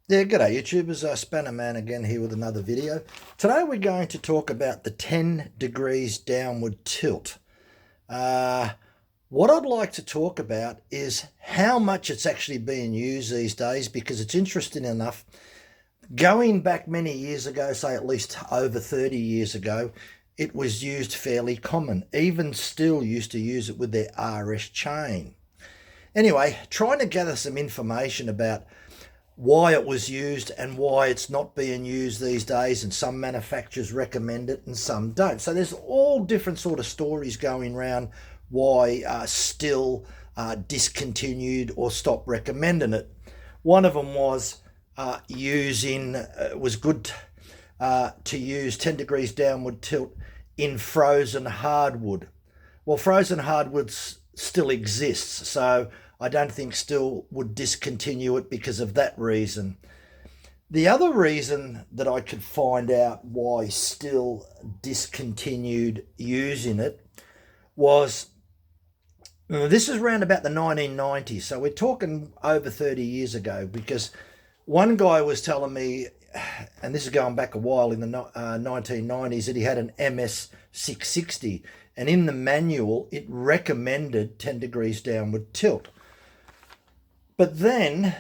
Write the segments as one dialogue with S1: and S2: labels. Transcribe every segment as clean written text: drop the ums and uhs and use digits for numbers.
S1: Yeah, g'day YouTubers, Spanner Man again here with another video. Today we're going to talk about the 10 degrees downward tilt. Uh, what I'd like to talk about is how much it's actually being used these days, because it's interesting enough. Going back many years ago, say at least over 30 years ago, it was used fairly common. Even still used to use it with their RS chain. Anyway, trying to gather some information about why it was used and why it's not being used these days, and some manufacturers recommend it and some don't. So there's all different sort of stories going around why still discontinued or stopped recommending it. One of them was was good to use 10 degrees downward tilt in frozen hardwood. Well, frozen hardwood still exists, so I don't think still would discontinue it because of that reason. The other reason that I could find out why still discontinued using it was, this is around about the 1990s, so we're talking over 30 years ago, because one guy was telling me, and this is going back a while, in the 1990s, that he had an MS 660, and in the manual it recommended 10 degrees downward tilt. But then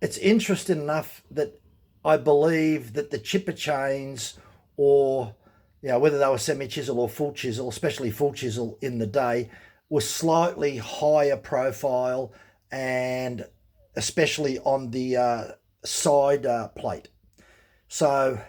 S1: it's interesting enough that I believe that the chipper chains, or whether they were semi-chisel or full chisel, especially full chisel in the day, was slightly higher profile, and especially on the side plate. So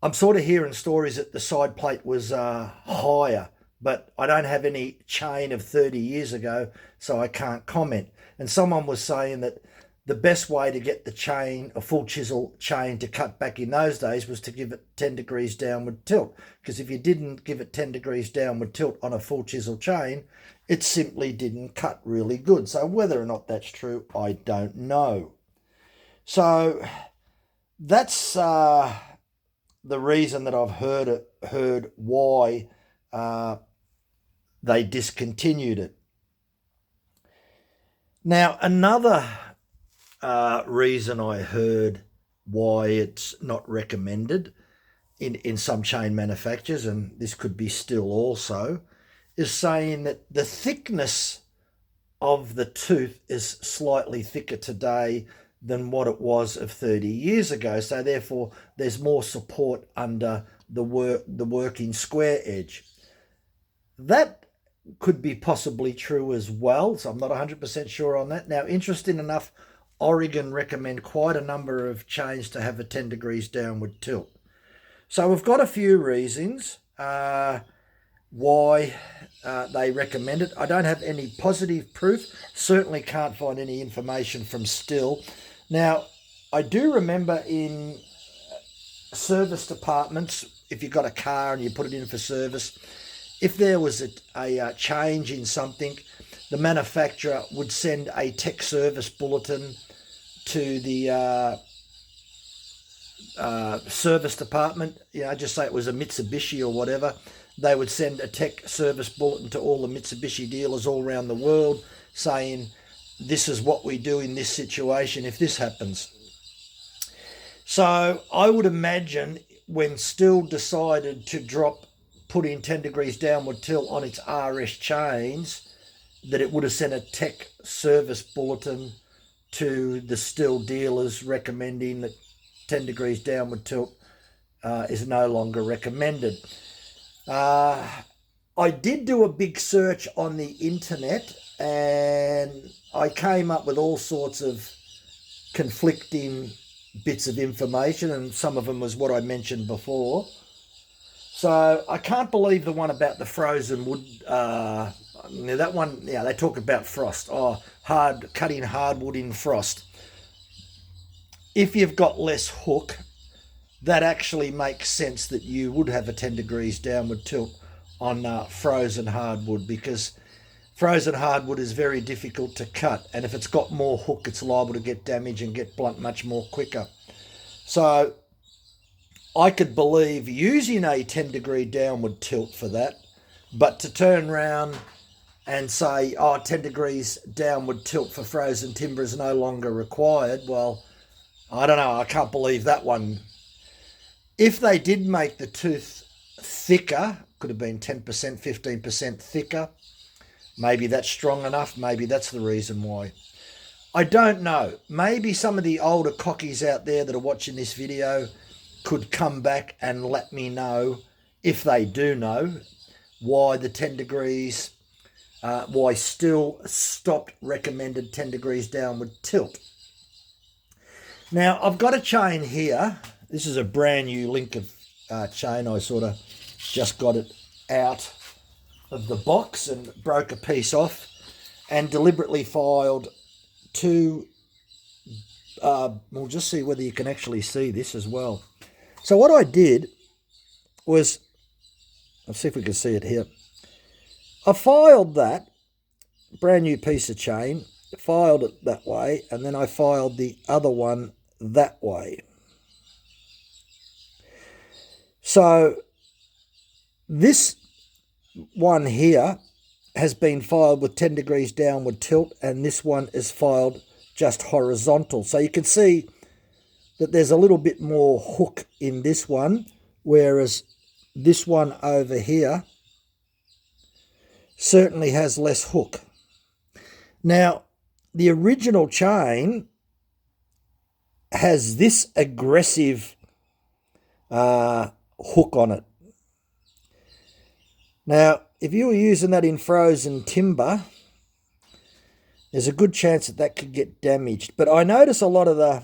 S1: I'm sort of hearing stories that the side plate was higher, but I don't have any chain of 30 years ago, so I can't comment. And someone was saying that the best way to get the chain, a full chisel chain, to cut back in those days was to give it 10 degrees downward tilt. Because if you didn't give it 10 degrees downward tilt on a full chisel chain, it simply didn't cut really good. So whether or not that's true, I don't know. So that's the reason that I've heard why they discontinued it. Now, another reason I heard why it's not recommended in some chain manufacturers, and this could be still also, is saying that the thickness of the tooth is slightly thicker today than what it was of 30 years ago. So therefore, there's more support under the working square edge. That could be possibly true as well, so I'm not 100% sure on that. Now, interesting enough, Oregon recommend quite a number of chains to have a 10 degrees downward tilt. So we've got a few reasons why they recommend it. I don't have any positive proof, certainly can't find any information from Still. Now, I do remember in service departments, if you've got a car and you put it in for service, if there was a change in something, the manufacturer would send a tech service bulletin to the service department. Just say it was a Mitsubishi or whatever. They would send a tech service bulletin to all the Mitsubishi dealers all around the world saying, this is what we do in this situation if this happens. So I would imagine when Still decided to put in 10 degrees downward tilt on its RS chains, that it would have sent a tech service bulletin to the Still dealers recommending that 10 degrees downward tilt is no longer recommended. I did do a big search on the internet, and I came up with all sorts of conflicting bits of information, and some of them was what I mentioned before. So I can't believe the one about the frozen wood. That one, they talk about frost. Cutting hardwood in frost. If you've got less hook, that actually makes sense that you would have a 10 degrees downward tilt on frozen hardwood, because frozen hardwood is very difficult to cut, and if it's got more hook, it's liable to get damaged and get blunt much more quicker. So I could believe using a 10 degree downward tilt for that, but to turn around and say, 10 degrees downward tilt for frozen timber is no longer required, well, I don't know. I can't believe that one. If they did make the tooth thicker, could have been 10%, 15% thicker. Maybe that's strong enough. Maybe that's the reason why. I don't know. Maybe some of the older cockies out there that are watching this video could come back and let me know, if they do know, why the 10 degrees, why Stihl stopped recommended 10 degrees downward tilt. Now, I've got a chain here. This is a brand new link of chain. I sort of just got it out of the box and broke a piece off and deliberately filed two, we'll just see whether you can actually see this as well. So what I did was, let's see if we can see it here. I filed that brand new piece of chain, filed it that way, and then I filed the other one that way. So this one here has been filed with 10 degrees downward tilt, and this one is filed just horizontal. So you can see that there's a little bit more hook in this one, whereas this one over here certainly has less hook. Now, the original chain has this aggressive hook on it. Now, if you were using that in frozen timber, there's a good chance that that could get damaged. But I notice a lot of the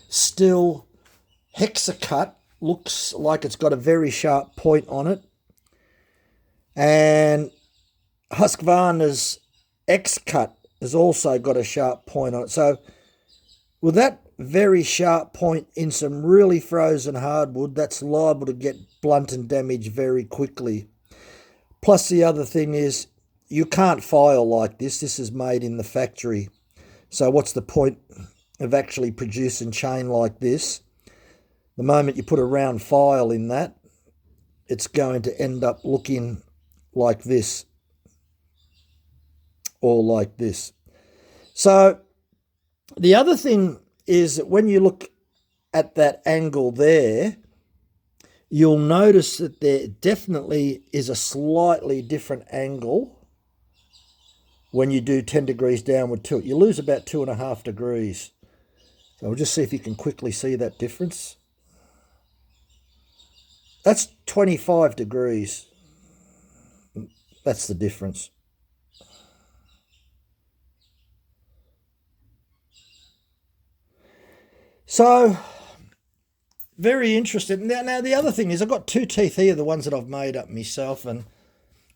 S1: Stihl Hexacut looks like it's got a very sharp point on it. And Husqvarna's X-Cut has also got a sharp point on it. So with that very sharp point in some really frozen hardwood, that's liable to get blunt and damaged very quickly. Plus the other thing is, you can't file like this. This is made in the factory. So what's the point of actually producing chain like this? The moment you put a round file in that, it's going to end up looking like this or like this. So the other thing is that when you look at that angle there, you'll notice that there definitely is a slightly different angle when you do 10 degrees downward tilt. You lose about 2.5 degrees. So we'll just see if you can quickly see that difference. That's 25 degrees. That's the difference. So, very interested. Now the other thing is, I've got two teeth here, the ones that I've made up myself, and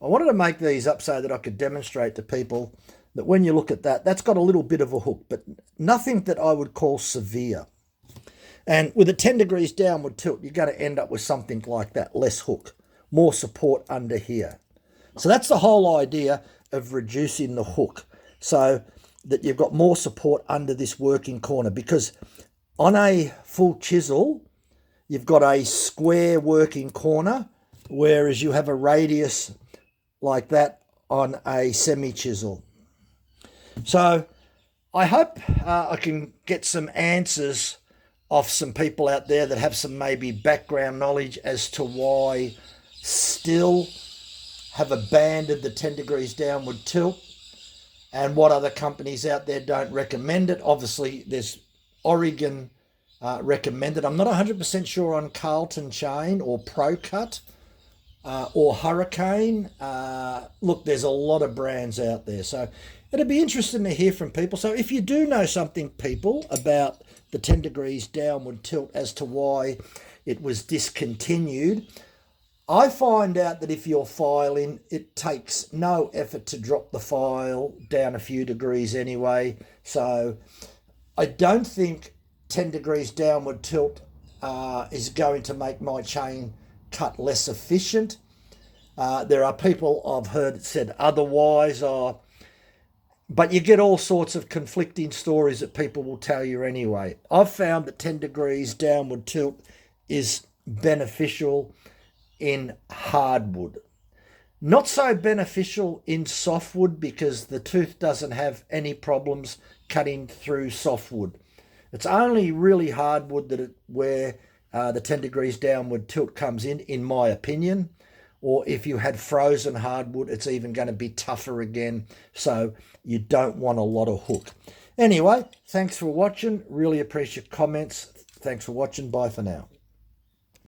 S1: I wanted to make these up so that I could demonstrate to people that when you look at that, that's got a little bit of a hook, but nothing that I would call severe. And with a 10 degrees downward tilt, you're going to end up with something like that, less hook, more support under here. So that's the whole idea of reducing the hook, so that you've got more support under this working corner, because on a full chisel, you've got a square working corner, whereas you have a radius like that on a semi-chisel. So I hope I can get some answers off some people out there that have some maybe background knowledge as to why Stihl have abandoned the 10 degrees downward tilt and what other companies out there don't recommend it. Obviously, there's Oregon recommended. I'm not 100% sure on Carlton Chain or ProCut or Hurricane. Look, there's a lot of brands out there. So it'd be interesting to hear from people. So if you do know something, people, about the 10 degrees downward tilt as to why it was discontinued, I find out that if you're filing, it takes no effort to drop the file down a few degrees anyway. So I don't think 10 degrees downward tilt is going to make my chain cut less efficient. There are people I've heard said otherwise, but you get all sorts of conflicting stories that people will tell you anyway. I've found that 10 degrees downward tilt is beneficial in hardwood. Not so beneficial in softwood, because the tooth doesn't have any problems cutting through softwood. It's only really hardwood where the 10 degrees downward tilt comes in my opinion. Or if you had frozen hardwood, it's even going to be tougher again. So you don't want a lot of hook. Anyway, thanks for watching. Really appreciate your comments. Thanks for watching. Bye for now.